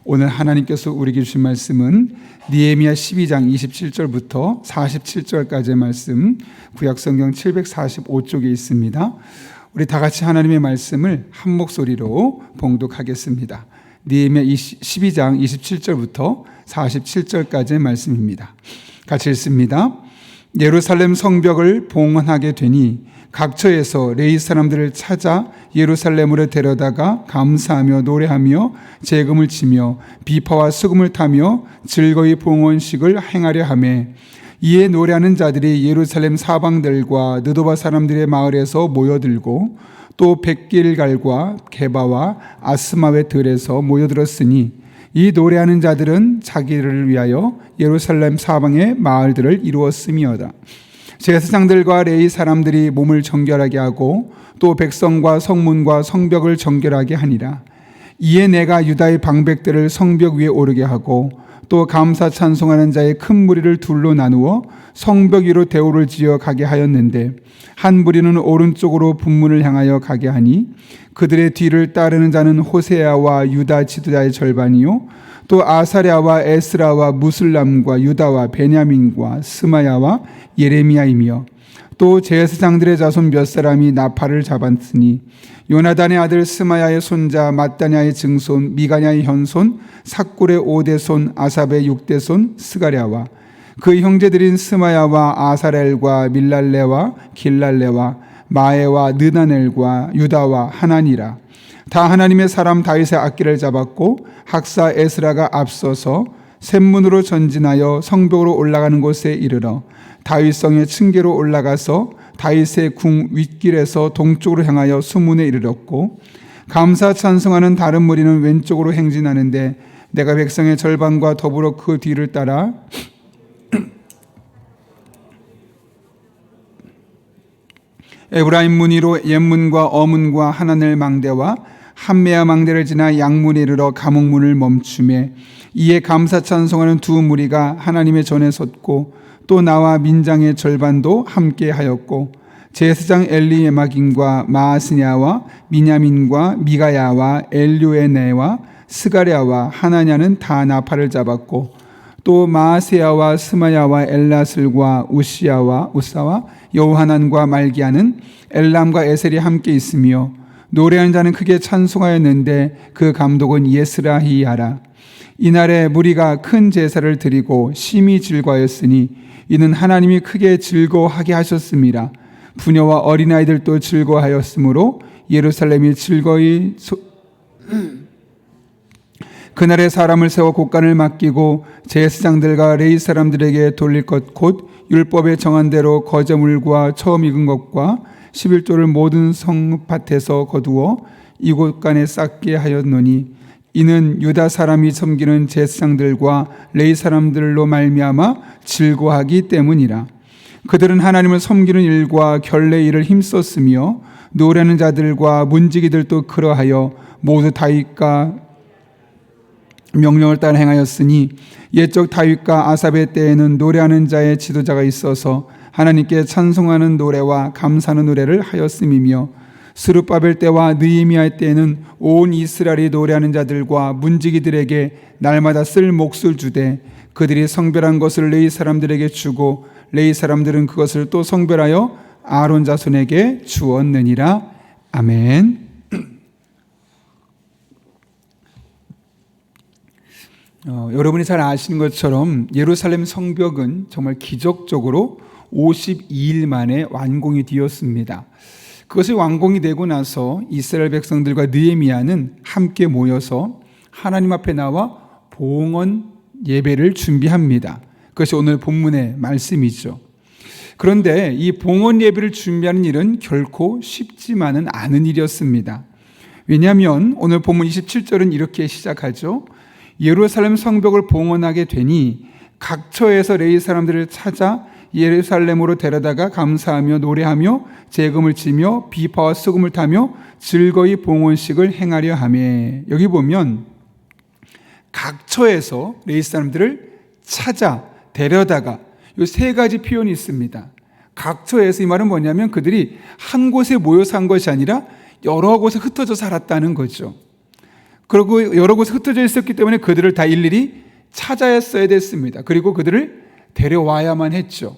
오늘 하나님께서 우리에게 주신 말씀은 느헤미야 12장 27절부터 47절까지의 말씀, 구약성경 745쪽에 있습니다. 우리 다 같이 하나님의 말씀을 한 목소리로 봉독하겠습니다. 느헤미야 12장 27절부터 47절까지의 말씀입니다. 같이 읽습니다. 예루살렘 성벽을 봉헌하게 되니 각처에서 레위 사람들을 찾아 예루살렘으로 데려다가 감사하며 노래하며 재금을 치며 비파와 수금을 타며 즐거이 봉헌식을 행하려 하며, 이에 노래하는 자들이 예루살렘 사방들과 느도바 사람들의 마을에서 모여들고 또 백길갈과 게바와 아스마의 들에서 모여들었으니, 이 노래하는 자들은 자기를 위하여 예루살렘 사방의 마을들을 이루었음이어다. 제사장들과 레위 사람들이 몸을 정결하게 하고 또 백성과 성문과 성벽을 정결하게 하니라. 이에 내가 유다의 방백들을 성벽 위에 오르게 하고 또 감사 찬송하는 자의 큰 무리를 둘로 나누어 성벽 위로 대오를 지어 가게 하였는데, 한 무리는 오른쪽으로 분문을 향하여 가게 하니 그들의 뒤를 따르는 자는 호세아와 유다 지도자의 절반이요 또 아사랴와 에스라와 무슬람과 유다와 베냐민과 스마야와 예레미야이며, 또 제사장들의 자손 몇 사람이 나팔을 잡았으니 요나단의 아들 스마야의 손자 마따냐의 증손 미가냐의 현손 삭굴의 5대손 아삽의 6대손 스가랴와 그 형제들인 스마야와 아사렐과 밀랄레와 길랄레와 마에와 느다넬과 유다와 하나니라. 다 하나님의 사람 다윗의 악기를 잡았고 학사 에스라가 앞서서 샘문으로 전진하여 성벽으로 올라가는 곳에 이르러 다윗성의 층계로 올라가서 다윗의 궁 윗길에서 동쪽으로 향하여 수문에 이르렀고, 감사 찬송하는 다른 무리는 왼쪽으로 행진하는데 내가 백성의 절반과 더불어 그 뒤를 따라 에브라임 문이로 옛문과 어문과 하나넬 망대와 한메아 망대를 지나 양문에 이르러 감옥문을 멈추매, 이에 감사 찬송하는 두 무리가 하나님의 전에 섰고 또 나와 민장의 절반도 함께 하였고, 제사장 엘리에마김과 마아스냐와 미냐민과 미가야와 엘류에네와 스가랴와 하나냐는 다 나팔을 잡았고, 또 마아세야와 스마야와 엘라슬과 우시야와 우사와 여호하난과 말기야는 엘람과 에셀이 함께 있으며, 노래하는 자는 크게 찬송하였는데 그 감독은 예스라히야라. 이날에 무리가 큰 제사를 드리고 심히 즐거워하였으니 이는 하나님이 크게 즐거워하게 하셨습니다. 부녀와 어린아이들도 즐거워하였으므로 예루살렘이 즐거이 그날에 사람을 세워 곡간을 맡기고 제사장들과 레위 사람들에게 돌릴 것 곧 율법에 정한 대로 거저물과 처음 익은 것과 11조를 모든 성밭에서 거두어 이곳간에 쌓게 하였노니, 이는 유다 사람이 섬기는 제사장들과 레위 사람들로 말미암아 즐거워하기 때문이라. 그들은 하나님을 섬기는 일과 결례 일을 힘썼으며 노래하는 자들과 문지기들도 그러하여 모두 다윗과 명령을 따라 행하였으니, 옛적 다윗과 아삽의 때에는 노래하는 자의 지도자가 있어서 하나님께 찬송하는 노래와 감사하는 노래를 하였음이며, 스룹바벨 때와 느헤미야 때에는 온 이스라엘이 노래하는 자들과 문지기들에게 날마다 쓸 몫을 주되 그들이 성별한 것을 레위 사람들에게 주고 레위 사람들은 그것을 또 성별하여 아론 자손에게 주었느니라. 아멘. 여러분이 잘 아시는 것처럼 예루살렘 성벽은 정말 기적적으로 52일 만에 완공이 되었습니다. 그것이 완공이 되고 나서 이스라엘 백성들과 느헤미야는 함께 모여서 하나님 앞에 나와 봉헌 예배를 준비합니다. 그것이 오늘 본문의 말씀이죠. 그런데 이 봉헌 예배를 준비하는 일은 결코 쉽지만은 않은 일이었습니다. 왜냐하면 오늘 본문 27절은 이렇게 시작하죠. 예루살렘 성벽을 봉헌하게 되니 각처에서 레위 사람들을 찾아 예루살렘으로 데려다가 감사하며 노래하며 재금을 치며 비파와 수금을 타며 즐거이 봉헌식을 행하려 하며, 여기 보면 각처에서 레위 사람들을 찾아 데려다가 이 세 가지 표현이 있습니다. 각처에서, 이 말은 뭐냐면 그들이 한 곳에 모여 산 것이 아니라 여러 곳에 흩어져 살았다는 거죠. 그리고 여러 곳에 흩어져 있었기 때문에 그들을 다 일일이 찾아야 됐습니다. 그리고 그들을 데려와야만 했죠.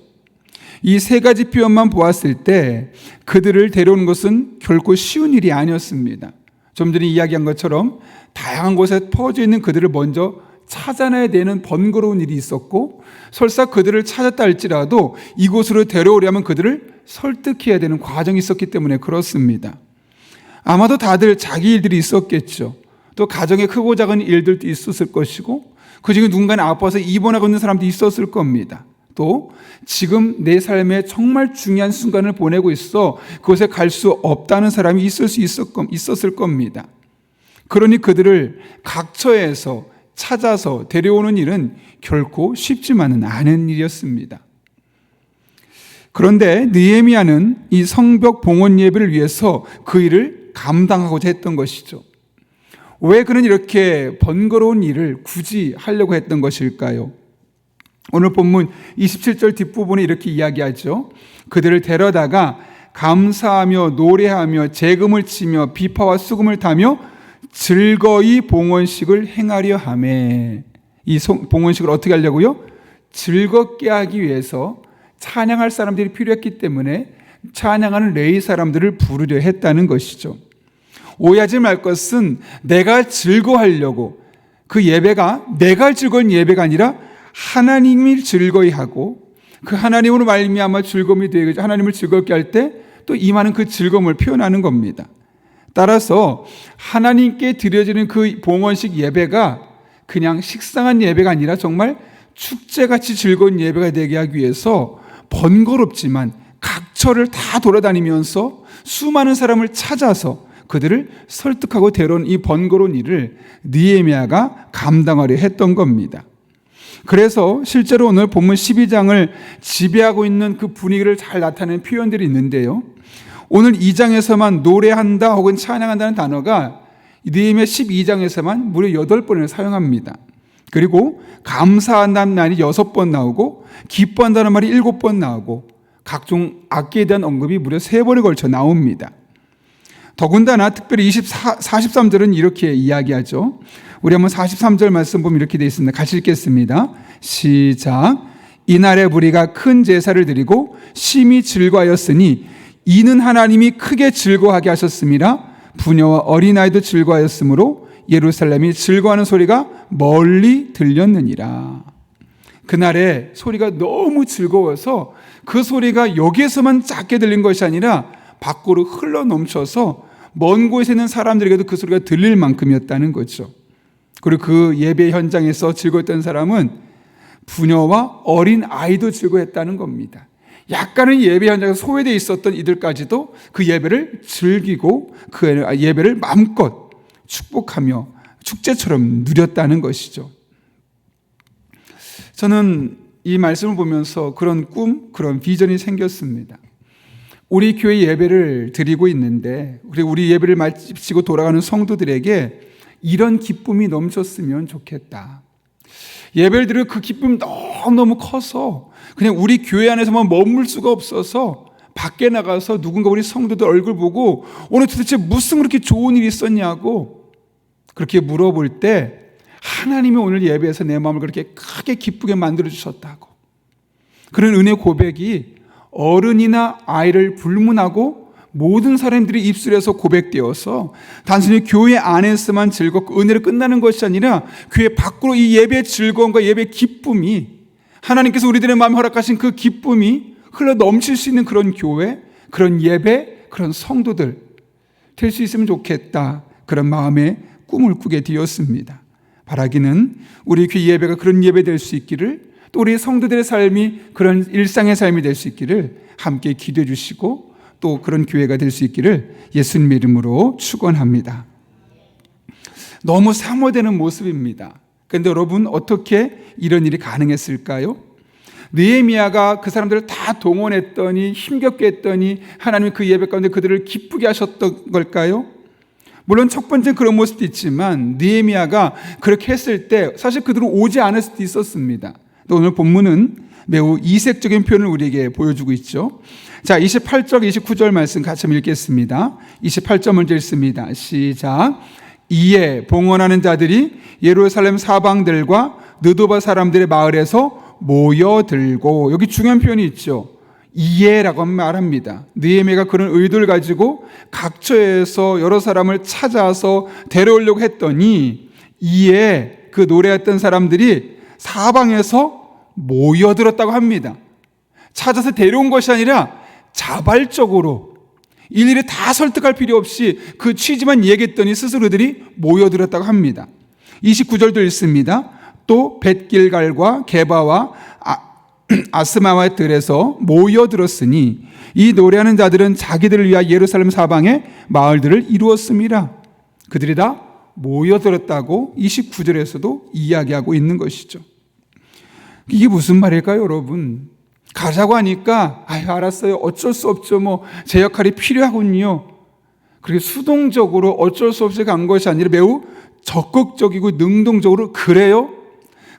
이 세 가지 표현만 보았을 때 그들을 데려오는 것은 결코 쉬운 일이 아니었습니다. 좀 전에 이야기한 것처럼 다양한 곳에 퍼져 있는 그들을 먼저 찾아내야 되는 번거로운 일이 있었고, 설사 그들을 찾았다 할지라도 이곳으로 데려오려면 그들을 설득해야 되는 과정이 있었기 때문에 그렇습니다. 아마도 다들 자기 일들이 있었겠죠. 또 가정에 크고 작은 일들도 있었을 것이고, 그중에 누군가는 아파서 입원하고 있는 사람도 있었을 겁니다. 또 지금 내 삶에 정말 중요한 순간을 보내고 있어 그곳에 갈 수 없다는 사람이 있었을 겁니다. 그러니 그들을 각처에서 찾아서 데려오는 일은 결코 쉽지만은 않은 일이었습니다. 그런데 느헤미야는 이 성벽 봉헌 예배를 위해서 그 일을 감당하고자 했던 것이죠. 왜 그는 이렇게 번거로운 일을 굳이 하려고 했던 것일까요? 오늘 본문 27절 뒷부분에 이렇게 이야기하죠. 그들을 데려다가 감사하며 노래하며 재금을 치며 비파와 수금을 타며 즐거이 봉헌식을 행하려 하매. 이 봉헌식을 어떻게 하려고요? 즐겁게 하기 위해서 찬양할 사람들이 필요했기 때문에 찬양하는 레위 사람들을 부르려 했다는 것이죠. 오해하지 말 것은 내가 즐거워하려고, 그 예배가 내가 즐거운 예배가 아니라 하나님을 즐거이 하고 그 하나님으로 말미암아 즐거움이 되게 하나님을 즐겁게 할 때 또 임하는 그 즐거움을 표현하는 겁니다. 따라서 하나님께 드려지는 그 봉헌식 예배가 그냥 식상한 예배가 아니라 정말 축제같이 즐거운 예배가 되게 하기 위해서 번거롭지만 각처를 다 돌아다니면서 수많은 사람을 찾아서 그들을 설득하고 데려온 이 번거로운 일을 느헤미야가 감당하려 했던 겁니다. 그래서 실제로 오늘 본문 12장을 지배하고 있는 그 분위기를 잘 나타내는 표현들이 있는데요. 오늘 2장에서만 노래한다 혹은 찬양한다는 단어가 느헤미야 12장에서만 무려 8번을 사용합니다. 그리고 감사한다는 말이 6번 나오고 기뻐한다는 말이 7번 나오고 각종 악기에 대한 언급이 무려 3번에 걸쳐 나옵니다. 더군다나 특별히 43절은 이렇게 이야기하죠. 우리 한번 43절 말씀 보면 이렇게 되어 있습니다. 같이 읽겠습니다. 시작. 이날에 우리가 큰 제사를 드리고 심히 즐거하였으니 이는 하나님이 크게 즐거워하게 하셨습니다. 부녀와 어린아이도 즐거하였으므로 예루살렘이 즐거워하는 소리가 멀리 들렸느니라. 그날에 소리가 너무 즐거워서 그 소리가 여기에서만 작게 들린 것이 아니라 밖으로 흘러 넘쳐서 먼 곳에 있는 사람들에게도 그 소리가 들릴 만큼이었다는 거죠. 그리고 그 예배 현장에서 즐거웠던 사람은 부녀와 어린 아이도 즐거워했다는 겁니다. 약간은 예배 현장에서 소외되어 있었던 이들까지도 그 예배를 즐기고 그 예배를 마음껏 축복하며 축제처럼 누렸다는 것이죠. 저는 이 말씀을 보면서 그런 꿈, 그런 비전이 생겼습니다. 우리 교회 예배를 드리고 있는데 그리고 우리 예배를 마치고 돌아가는 성도들에게 이런 기쁨이 넘쳤으면 좋겠다. 예배를 드리고 그 기쁨이 너무너무 커서 그냥 우리 교회 안에서만 머물 수가 없어서 밖에 나가서 누군가 우리 성도들 얼굴 보고 오늘 도대체 무슨 그렇게 좋은 일이 있었냐고 그렇게 물어볼 때 하나님이 오늘 예배에서 내 마음을 그렇게 크게 기쁘게 만들어 주셨다고, 그런 은혜 고백이 어른이나 아이를 불문하고 모든 사람들이 입술에서 고백되어서 단순히 교회 안에서만 즐겁고 은혜로 끝나는 것이 아니라 교회 밖으로 이 예배의 즐거움과 예배의 기쁨이, 하나님께서 우리들의 마음에 허락하신 그 기쁨이 흘러 넘칠 수 있는 그런 교회, 그런 예배, 그런 성도들 될 수 있으면 좋겠다, 그런 마음의 꿈을 꾸게 되었습니다. 바라기는 우리 교회 예배가 그런 예배 될 수 있기를, 또 우리 성도들의 삶이 그런 일상의 삶이 될 수 있기를 함께 기도해 주시고 또 그런 교회가 될 수 있기를 예수님의 이름으로 축원합니다. 너무 사모되는 모습입니다. 그런데 여러분, 어떻게 이런 일이 가능했을까요? 느헤미야가 그 사람들을 다 동원했더니, 힘겹게 했더니 하나님이 그 예배 가운데 그들을 기쁘게 하셨던 걸까요? 물론 첫 번째 그런 모습도 있지만 느헤미야가 그렇게 했을 때 사실 그들은 오지 않을 수도 있었습니다. 오늘 본문은 매우 이색적인 표현을 우리에게 보여주고 있죠. 자, 28절, 29절 말씀 같이 읽겠습니다. 28절 먼저 읽습니다. 시작. 이에 봉헌하는 자들이 예루살렘 사방들과 느도바 사람들의 마을에서 모여들고, 여기 중요한 표현이 있죠. 이에라고 말합니다. 느헤미야가 그런 의도를 가지고 각처에서 여러 사람을 찾아서 데려오려고 했더니 이에 그 노래했던 사람들이 사방에서 모여들었다고 합니다. 찾아서 데려온 것이 아니라 자발적으로 일일이 다 설득할 필요 없이 그 취지만 얘기했더니 스스로들이 모여들었다고 합니다. 29절도 읽습니다. 또 벳길갈과 게바와 아스마와 들에서 모여들었으니 이 노래하는 자들은 자기들을 위하여 예루살렘 사방에 마을들을 이루었습니다. 그들이 다 모여들었다고 29절에서도 이야기하고 있는 것이죠. 이게 무슨 말일까요, 여러분? 가자고 하니까 알았어요, 어쩔 수 없죠, 제 역할이 필요하군요. 그렇게 수동적으로 어쩔 수 없이 간 것이 아니라 매우 적극적이고 능동적으로, 그래요?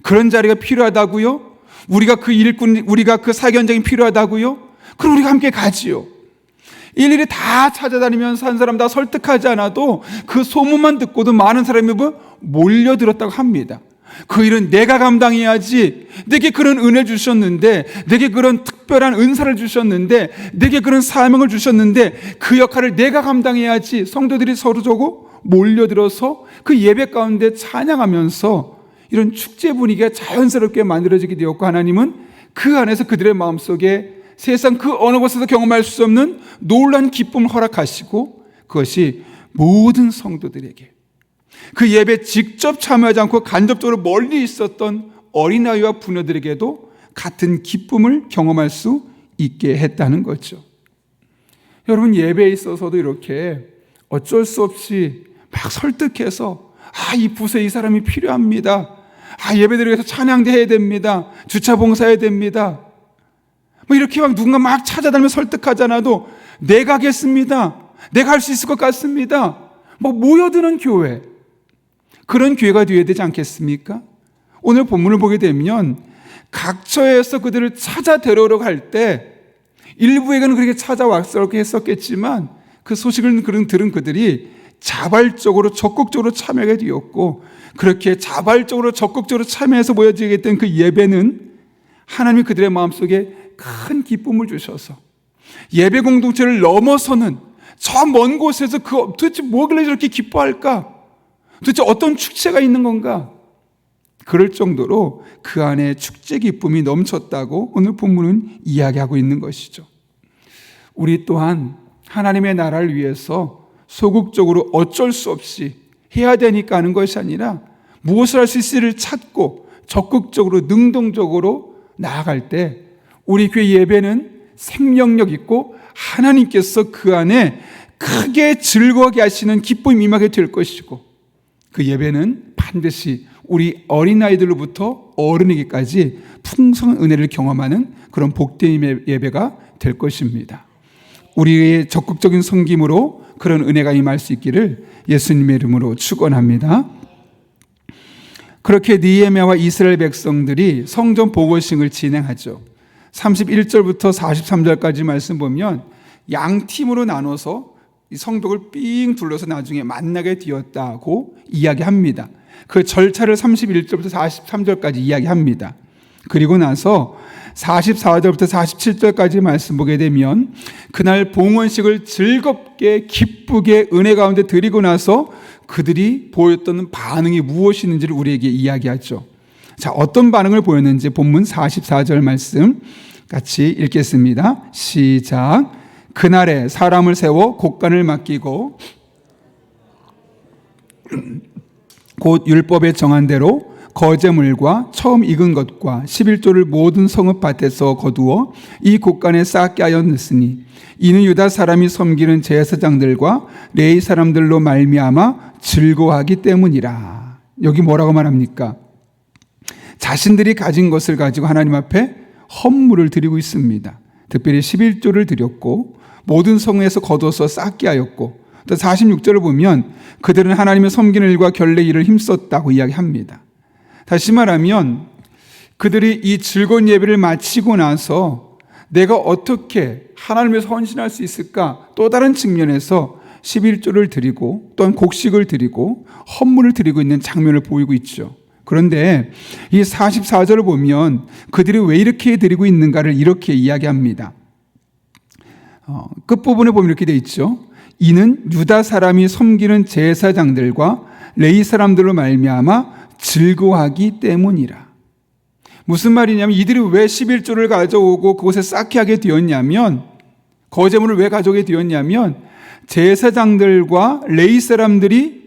그런 자리가 필요하다고요? 우리가 그 일꾼, 우리가 그 사기 현장이 필요하다고요? 그럼 우리가 함께 가지요. 일일이 다 찾아다니면서 한 사람 다 설득하지 않아도 그 소문만 듣고도 많은 사람이 몰려들었다고 합니다. 그 일은 내가 감당해야지. 내게 그런 은혜를 주셨는데, 내게 그런 특별한 은사를 주셨는데, 내게 그런 사명을 주셨는데 그 역할을 내가 감당해야지. 성도들이 서로 몰려들어서 그 예배 가운데 찬양하면서 이런 축제 분위기가 자연스럽게 만들어지게 되었고, 하나님은 그 안에서 그들의 마음속에 세상 그 어느 곳에서 경험할 수 없는 놀라운 기쁨을 허락하시고, 그것이 모든 성도들에게, 그 예배에 직접 참여하지 않고 간접적으로 멀리 있었던 어린아이와 부녀들에게도 같은 기쁨을 경험할 수 있게 했다는 거죠. 여러분, 예배에 있어서도 이렇게 어쩔 수 없이 막 설득해서 이 부서에 이 사람이 필요합니다. 예배드리기 위해서 찬양대 해야 됩니다. 주차 봉사해야 됩니다. 이렇게 막 누군가 막 찾아다니며 설득하지 않아도 내가 하겠습니다. 내가 할 수 있을 것 같습니다. 모여드는 교회, 그런 교회가 되어야 되지 않겠습니까? 오늘 본문을 보게 되면 각처에서 그들을 찾아 데려오러 갈 때 일부에게는 그렇게 찾아왔을 했었겠지만 그 소식을 들은 그들이 자발적으로 적극적으로 참여하게 되었고, 그렇게 자발적으로 적극적으로 참여해서 모여지게 된 그 예배는 하나님이 그들의 마음속에 큰 기쁨을 주셔서 예배 공동체를 넘어서는 저 먼 곳에서 도대체 뭐길래 저렇게 기뻐할까? 도대체 어떤 축제가 있는 건가? 그럴 정도로 그 안에 축제 기쁨이 넘쳤다고 오늘 본문은 이야기하고 있는 것이죠. 우리 또한 하나님의 나라를 위해서 소극적으로 어쩔 수 없이 해야 되니까 하는 것이 아니라 무엇을 할 수 있을지를 찾고 적극적으로 능동적으로 나아갈 때 우리 교회 예배는 생명력 있고 하나님께서 그 안에 크게 즐거워하게 하시는 기쁨이 임하게 될 것이고, 그 예배는 반드시 우리 어린아이들로부터 어른에게까지 풍성한 은혜를 경험하는 그런 복된 예배가 될 것입니다. 우리의 적극적인 섬김으로 그런 은혜가 임할 수 있기를 예수님의 이름으로 축원합니다. 그렇게 느헤미야와 이스라엘 백성들이 성전 보고식을 진행하죠. 31절부터 43절까지 말씀 보면 양팀으로 나눠서 성벽을 삥 둘러서 나중에 만나게 되었다고 이야기합니다. 그 절차를 31절부터 43절까지 이야기합니다. 그리고 나서 44절부터 47절까지 말씀 보게 되면 그날 봉헌식을 즐겁게 기쁘게 은혜 가운데 드리고 나서 그들이 보였던 반응이 무엇이었는지를 우리에게 이야기하죠. 자, 어떤 반응을 보였는지 본문 44절 말씀 같이 읽겠습니다. 시작. 그날에 사람을 세워 곡간을 맡기고 곧 율법에 정한 대로 거제물과 처음 익은 것과 11조를 모든 성읍밭에서 거두어 이 곡간에 쌓게 하여 넣으니 이는 유다 사람이 섬기는 제사장들과 레위 사람들로 말미암아 즐거워하기 때문이라. 여기 뭐라고 말합니까? 자신들이 가진 것을 가지고 하나님 앞에 헌물을 드리고 있습니다. 특별히 11조를 드렸고 모든 성에서 거둬서 쌓게 하였고, 또 46절을 보면 그들은 하나님의 섬기는 일과 결례 일을 힘썼다고 이야기합니다. 다시 말하면 그들이 이 즐거운 예배를 마치고 나서 내가 어떻게 하나님을 위해서 헌신할 수 있을까? 또 다른 측면에서 11조를 드리고 또한 곡식을 드리고 헌물을 드리고 있는 장면을 보이고 있죠. 그런데 이 44절을 보면 그들이 왜 이렇게 드리고 있는가를 이렇게 이야기합니다. 끝부분에 보면 이렇게 돼 있죠. 이는 유다 사람이 섬기는 제사장들과 레위 사람들로 말미암아 즐거워하기 때문이라. 무슨 말이냐면 이들이 왜 11조를 가져오고 그곳에 쌓게 하게 되었냐면, 거제물을 왜 가져오게 되었냐면 제사장들과 레위 사람들이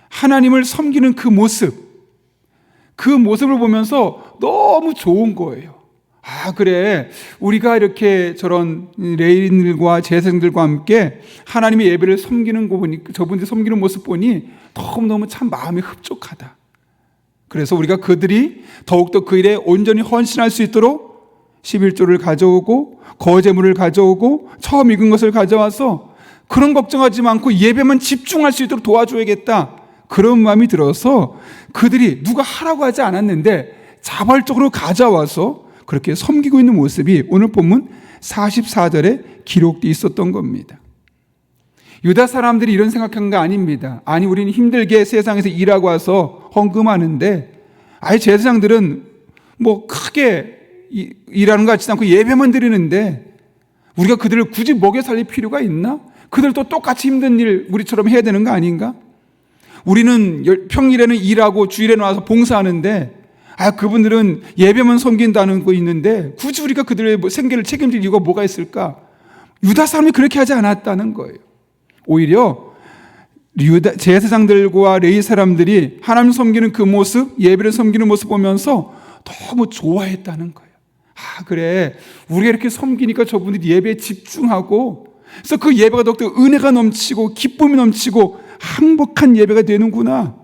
하나님을 섬기는 그 모습을 보면서 너무 좋은 거예요. 아, 그래, 우리가 이렇게 저런 레위인들과 제사장들과 함께 하나님의 예배를 섬기는 거 보니, 저분들이 섬기는 모습 보니 너무너무 참 마음이 흡족하다. 그래서 우리가 그들이 더욱더 그 일에 온전히 헌신할 수 있도록 11조를 가져오고 거제물을 가져오고 처음 익은 것을 가져와서 그런 걱정하지 않고 예배만 집중할 수 있도록 도와줘야겠다, 그런 마음이 들어서 그들이 누가 하라고 하지 않았는데 자발적으로 가져와서 그렇게 섬기고 있는 모습이 오늘 본문 44절에 기록되어 있었던 겁니다. 유다 사람들이 이런 생각한 거 아닙니다. 아니, 우리는 힘들게 세상에서 일하고 와서 헌금하는데 아예 제사장들은 뭐 크게 일하는 것 같지도 않고 예배만 드리는데 우리가 그들을 굳이 먹여 살릴 필요가 있나? 그들도 똑같이 힘든 일 우리처럼 해야 되는 거 아닌가? 우리는 평일에는 일하고 주일에 나와서 봉사하는데 그분들은 예배만 섬긴다는 거 있는데 굳이 우리가 그들의 생계를 책임질 이유가 뭐가 있을까? 유다 사람이 그렇게 하지 않았다는 거예요. 오히려 제사장들과 레위 사람들이 하나님 섬기는 그 모습, 예배를 섬기는 모습 보면서 너무 좋아했다는 거예요. 그래, 우리가 이렇게 섬기니까 저분들이 예배에 집중하고, 그래서 그 예배가 더욱더 은혜가 넘치고 기쁨이 넘치고 행복한 예배가 되는구나.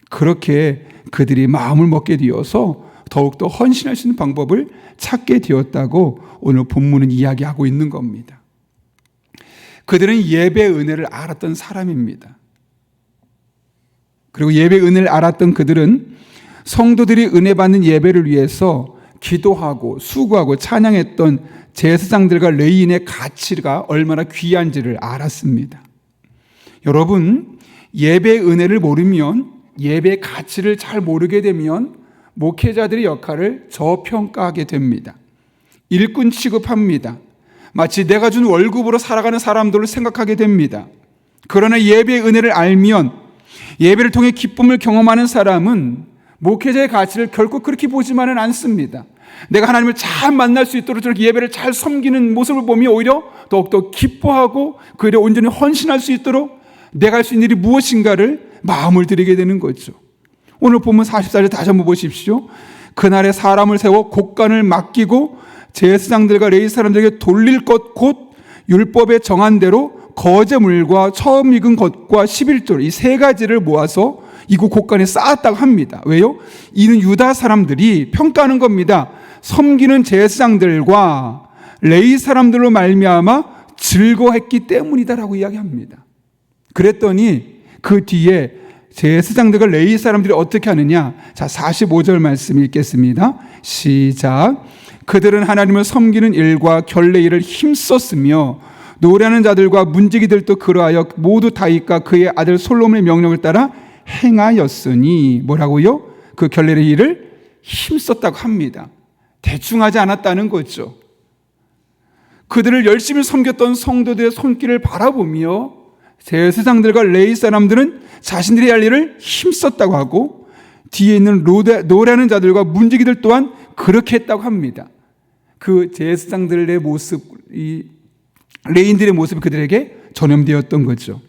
그렇게 그들이 마음을 먹게 되어서 더욱더 헌신할 수 있는 방법을 찾게 되었다고 오늘 본문은 이야기하고 있는 겁니다. 그들은 예배의 은혜를 알았던 사람입니다. 그리고 예배의 은혜를 알았던 그들은 성도들이 은혜 받는 예배를 위해서 기도하고 수고하고 찬양했던 제사장들과 레위인의 가치가 얼마나 귀한지를 알았습니다. 여러분, 예배의 은혜를 모르면, 예배의 가치를 잘 모르게 되면 목회자들의 역할을 저평가하게 됩니다. 일꾼 취급합니다. 마치 내가 준 월급으로 살아가는 사람들을 생각하게 됩니다. 그러나 예배의 은혜를 알면, 예배를 통해 기쁨을 경험하는 사람은 목회자의 가치를 결코 그렇게 보지만은 않습니다. 내가 하나님을 잘 만날 수 있도록 저렇게 예배를 잘 섬기는 모습을 보며 오히려 더욱더 기뻐하고 그 일에 온전히 헌신할 수 있도록 내가 할 수 있는 일이 무엇인가를 마음을 들이게 되는 거죠. 오늘 본문 44절 다시 한번 보십시오. 그날에 사람을 세워 곡간을 맡기고 제사장들과 레위 사람들에게 돌릴 것 곧 율법에 정한 대로 거제물과 처음 익은 것과 11조, 이 세 가지를 모아서 이곳 곡간에 쌓았다고 합니다. 왜요? 이는 유다 사람들이 평가하는 겁니다. 섬기는 제사장들과 레위 사람들로 말미암아 즐거워했기 때문이다라고 이야기합니다. 그랬더니 그 뒤에 제사장들과 레위 사람들이 어떻게 하느냐? 자, 45절 말씀 읽겠습니다. 시작. 그들은 하나님을 섬기는 일과 결례 일을 힘썼으며 노래하는 자들과 문지기들도 그러하여 모두 다윗과 그의 아들 솔로몬의 명령을 따라 행하였으니, 뭐라고요? 그 결례의 일을 힘썼다고 합니다. 대충 하지 않았다는 거죠. 그들을 열심히 섬겼던 성도들의 손길을 바라보며 제사장들과 레위 사람들은 자신들이 할 일을 힘썼다고 하고, 뒤에 있는 노래하는 자들과 문지기들 또한 그렇게 했다고 합니다. 그 제사장들의 모습, 이 레위인들의 모습이 그들에게 전염되었던 거죠.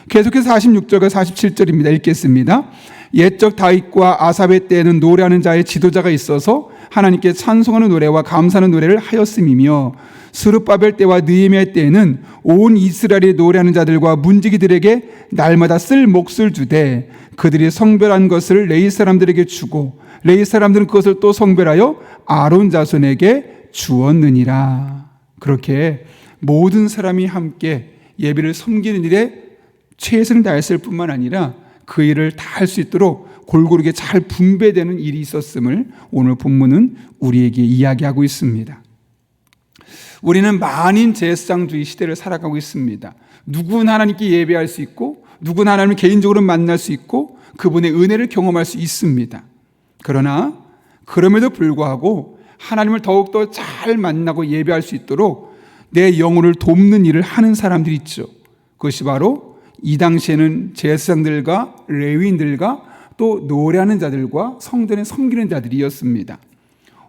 계속해서 46절과 47절입니다. 읽겠습니다. 옛적 다윗과 아삽의 때에는 노래하는 자의 지도자가 있어서 하나님께 찬송하는 노래와 감사하는 노래를 하였음이며, 스룹바벨 때와 느헤미야 때에는 온 이스라엘이 노래하는 자들과 문지기들에게 날마다 쓸 몫을 주되 그들이 성별한 것을 레위 사람들에게 주고 레위 사람들은 그것을 또 성별하여 아론 자손에게 주었느니라. 그렇게 모든 사람이 함께 예배를 섬기는 일에 최선을 다했을 뿐만 아니라 그 일을 다 할 수 있도록 골고루게 잘 분배되는 일이 있었음을 오늘 본문은 우리에게 이야기하고 있습니다. 우리는 만인 제사장주의 시대를 살아가고 있습니다. 누구나 하나님께 예배할 수 있고 누구나 하나님을 개인적으로 만날 수 있고 그분의 은혜를 경험할 수 있습니다. 그러나 그럼에도 불구하고 하나님을 더욱더 잘 만나고 예배할 수 있도록 내 영혼을 돕는 일을 하는 사람들이 있죠. 그것이 바로 이 당시에는 제사장들과 레위인들과 또 노래하는 자들과 성전에 섬기는 자들이었습니다.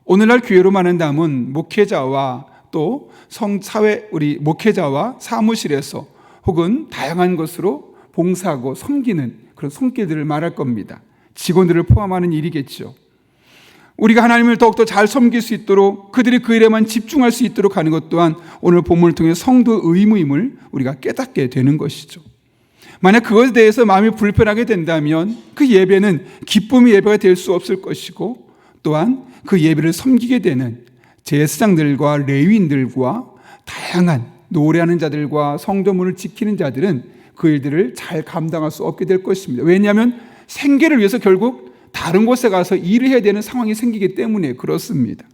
오늘날 교회로 말한다면 목회자와 또 성사회 우리 목회자와 사무실에서 혹은 다양한 것으로 봉사하고 섬기는 그런 손길들을 말할 겁니다. 직원들을 포함하는 일이겠죠. 우리가 하나님을 더욱더 잘 섬길 수 있도록 그들이 그 일에만 집중할 수 있도록 하는 것 또한 오늘 본문을 통해 성도의 의무임을 우리가 깨닫게 되는 것이죠. 만약 그것에 대해서 마음이 불편하게 된다면 그 예배는 기쁨의 예배가 될 수 없을 것이고 또한 그 예배를 섬기게 되는 제사장들과 레위인들과 다양한 노래하는 자들과 성도문을 지키는 자들은 그 일들을 잘 감당할 수 없게 될 것입니다. 왜냐하면 생계를 위해서 결국 다른 곳에 가서 일을 해야 되는 상황이 생기기 때문에 그렇습니다.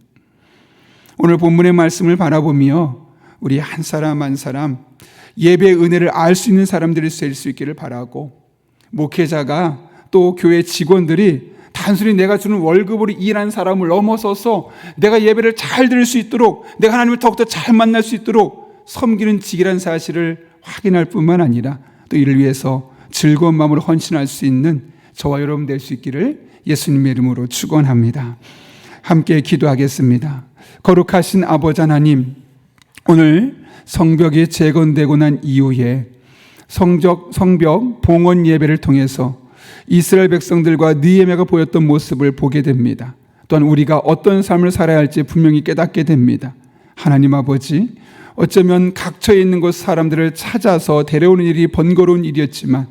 오늘 본문의 말씀을 바라보며 우리 한 사람 한 사람 예배의 은혜를 알 수 있는 사람들이 될 수 있기를 바라고 목회자가 또 교회 직원들이 단순히 내가 주는 월급으로 일하는 사람을 넘어서서 내가 예배를 잘 드릴 수 있도록 내가 하나님을 더욱더 잘 만날 수 있도록 섬기는 직이라는 사실을 확인할 뿐만 아니라 또 이를 위해서 즐거운 마음으로 헌신할 수 있는 저와 여러분 될 수 있기를 예수님의 이름으로 축원합니다. 함께 기도하겠습니다. 거룩하신 아버지 하나님, 오늘 성벽이 재건되고 난 이후에 성벽 봉헌 예배를 통해서 이스라엘 백성들과 느헤미야가 보였던 모습을 보게 됩니다. 또한 우리가 어떤 삶을 살아야 할지 분명히 깨닫게 됩니다. 하나님 아버지, 어쩌면 각처에 있는 곳 사람들을 찾아서 데려오는 일이 번거로운 일이었지만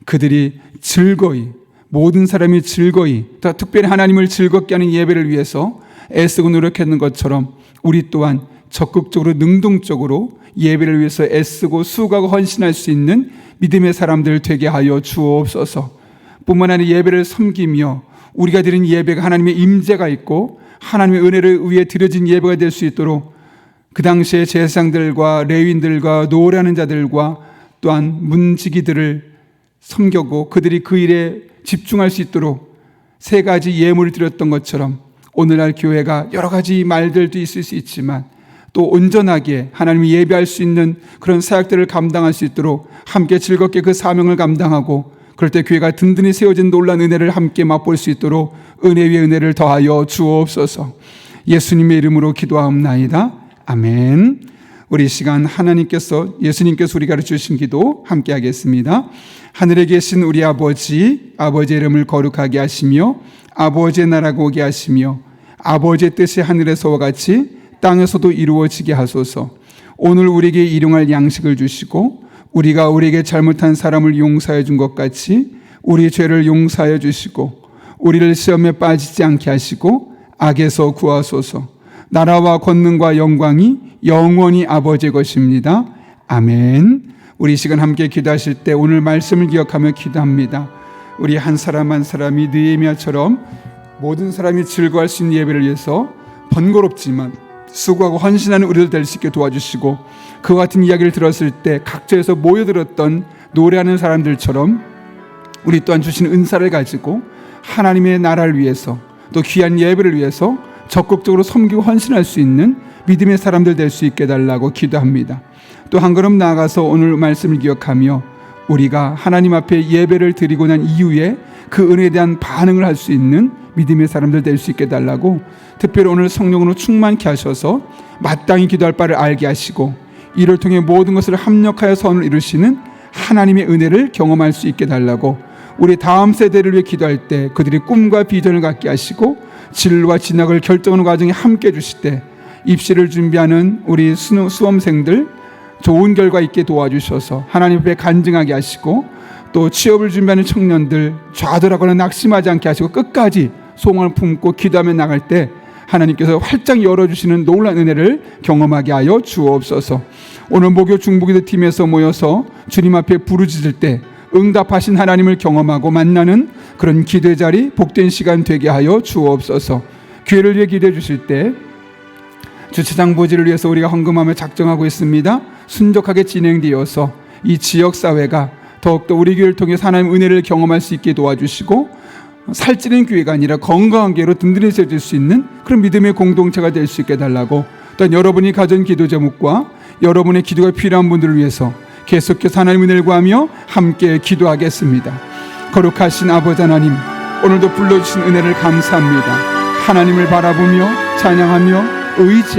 그들이 즐거이 모든 사람이 즐거이 더 특별히 하나님을 즐겁게 하는 예배를 위해서 애쓰고 노력했는 것처럼 우리 또한 적극적으로 능동적으로 예배를 위해서 애쓰고 수고하고 헌신할 수 있는 믿음의 사람들 되게 하여 주옵소서. 뿐만 아니라 예배를 섬기며 우리가 드린 예배가 하나님의 임재가 있고 하나님의 은혜를 위해 드려진 예배가 될 수 있도록 그 당시에 제사장들과 레위인들과 노래하는 자들과 또한 문지기들을 섬겼고 그들이 그 일에 집중할 수 있도록 세 가지 예물을 드렸던 것처럼 오늘날 교회가 여러 가지 말들도 있을 수 있지만 또 온전하게 하나님을 예배할 수 있는 그런 사역들을 감당할 수 있도록 함께 즐겁게 그 사명을 감당하고 그럴 때 교회가 든든히 세워진 놀라운 은혜를 함께 맛볼 수 있도록 은혜 위에 은혜를 더하여 주옵소서. 예수님의 이름으로 기도하옵나이다. 아멘. 우리 시간 하나님께서 예수님께서 우리 가르쳐 주신 기도 함께 하겠습니다. 하늘에 계신 우리 아버지, 아버지의 이름을 거룩하게 하시며 아버지의 나라가 오게 하시며 아버지의 뜻이 하늘에서와 같이 땅에서도 이루어지게 하소서. 오늘 우리에게 일용할 양식을 주시고 우리가 우리에게 잘못한 사람을 용서해 준 것 같이 우리 죄를 용서하여 주시고 우리를 시험에 빠지지 않게 하시고 악에서 구하소서. 나라와 권능과 영광이 영원히 아버지의 것입니다. 아멘. 우리 시간 함께 기도하실 때 오늘 말씀을 기억하며 기도합니다. 우리 한 사람 한 사람이 느헤미야처럼 모든 사람이 즐거워할 수 있는 예배를 위해서 번거롭지만 수고하고 헌신하는 우리들 될 수 있게 도와주시고 그와 같은 이야기를 들었을 때 각처에서 모여들었던 노래하는 사람들처럼 우리 또한 주신 은사를 가지고 하나님의 나라를 위해서 또 귀한 예배를 위해서 적극적으로 섬기고 헌신할 수 있는 믿음의 사람들 될 수 있게 해달라고 기도합니다. 또 한 걸음 나아가서 오늘 말씀을 기억하며 우리가 하나님 앞에 예배를 드리고 난 이후에 그 은혜에 대한 반응을 할 수 있는 믿음의 사람들 될 수 있게 해달라고 특별히 오늘 성령으로 충만케 하셔서 마땅히 기도할 바를 알게 하시고 이를 통해 모든 것을 합력하여 선을 이루시는 하나님의 은혜를 경험할 수 있게 해달라고 우리 다음 세대를 위해 기도할 때 그들이 꿈과 비전을 갖게 하시고 진로와 진학을 결정하는 과정에 함께 해주실 때 입시를 준비하는 우리 수험생들 좋은 결과 있게 도와주셔서 하나님 앞에 간증하게 하시고 또 취업을 준비하는 청년들 좌절하거나 낙심하지 않게 하시고 끝까지 소망을 품고 기도하며 나갈 때 하나님께서 활짝 열어주시는 놀라운 은혜를 경험하게 하여 주옵소서. 오늘 목요 중보기도 팀에서 모여서 주님 앞에 부르짖을 때 응답하신 하나님을 경험하고 만나는 그런 기도의 자리 복된 시간 되게 하여 주옵소서. 교회를 위해 기도해 주실 때 주차장 보지를 위해서 우리가 헌금함을 작정하고 있습니다. 순적하게 진행되어서 이 지역사회가 더욱더 우리 교회를 통해 하나님의 은혜를 경험할 수 있게 도와주시고 살찌는 교회가 아니라 건강한 교회로 든든해질 수 있는 그런 믿음의 공동체가 될 수 있게 해달라고, 또한 여러분이 가진 기도 제목과 여러분의 기도가 필요한 분들을 위해서 계속해서 하나님의 은혜를 구하며 함께 기도하겠습니다. 거룩하신 아버지 하나님, 오늘도 불러주신 은혜를 감사합니다. 하나님을 바라보며 찬양하며 의지